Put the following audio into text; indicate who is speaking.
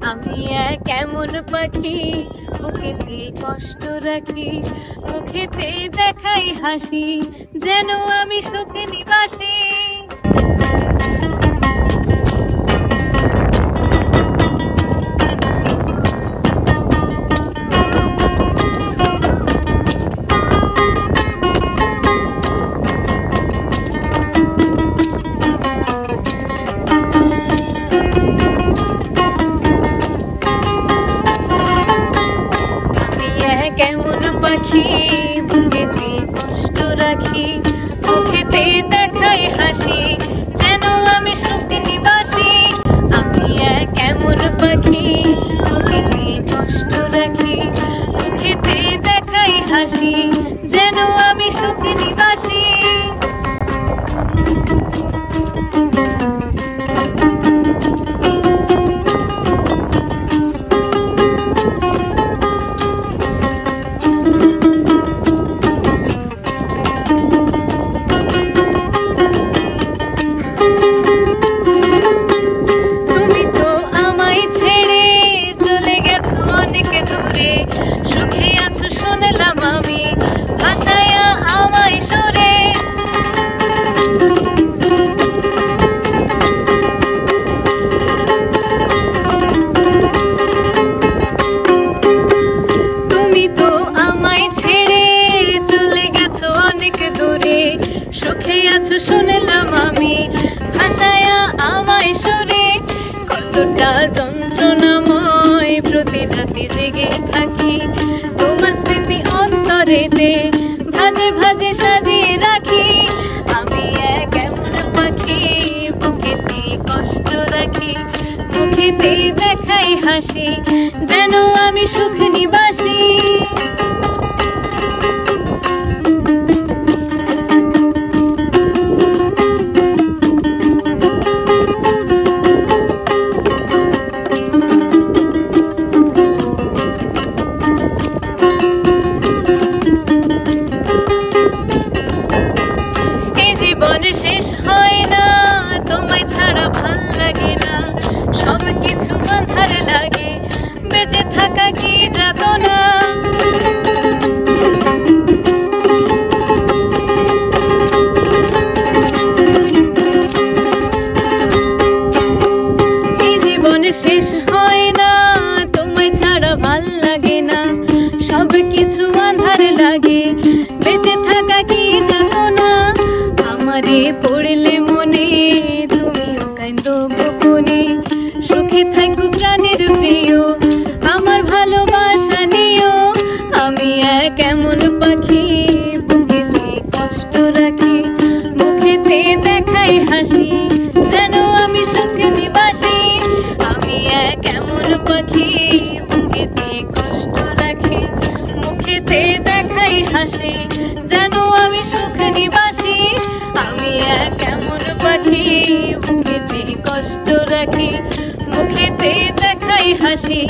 Speaker 1: আমি কেমন পাখি বুকেতে কষ্ট রাখি মুখেতে দেখাই হাসি যেন আমি সুখ নিবাসী কেমন পাখি বুকেতে কষ্ট রাখি মুখেতে দেখাই হাসি যেন আমি সুখ নিবাসী আমি কেমন পাখি বুকেতে কষ্ট রাখি মুখেতে দেখাই হাসি যেন আমি সুখ নিবাসী সুখে আছো শুনলাম আমি ভাষায়া আমায় সরে তুমি তো আমায় ছেড়ে চলে গেছো অনেক দূরে সুখে আছো শুনলাম আমি ভাষায়া আমায় সরে কতটা যন্ত্রণাময় প্রতি রাতে জেগে থাকি তোমার স্মৃতি অন্তরেতে ভাজে ভাজে সাজিয়ে রাখি আমি কেমন পাখি বুকেতে কষ্ট রাখি মুখেতে দেখাই হাসি যেন আমি সুখ নিবাসী শেষ হয় না তোমায় ছাড়া ভাল লাগে না সব কিছু আঁধার লাগে বেঁচে থাকা কি যাতনা এই জীবনে শেষ হয় না তোমায় ছাড়া ভাল লাগে না সব কিছু আঁধার লাগে বেঁচে থাকা কি যাতনা আমারে পড়লে মনে তুমিও কাঁদো গোপনে সুখে থাকো প্রাণের প্রিয় আমার ভালোবাসা নিও আমি কেমন পাখি বুকেতে কষ্ট রাখি মুখেতে দেখাই হাসি যেন আমি সুখ নিবাসী আমি কেমন পাখি বুকেতে কষ্ট রাখি মুখেতে দেখাই হাসি যেন আমি সুখ নিবাসী আমি কেমন পাখি বুকেতে কষ্ট রাখি মুখেতে দেখাই হাসি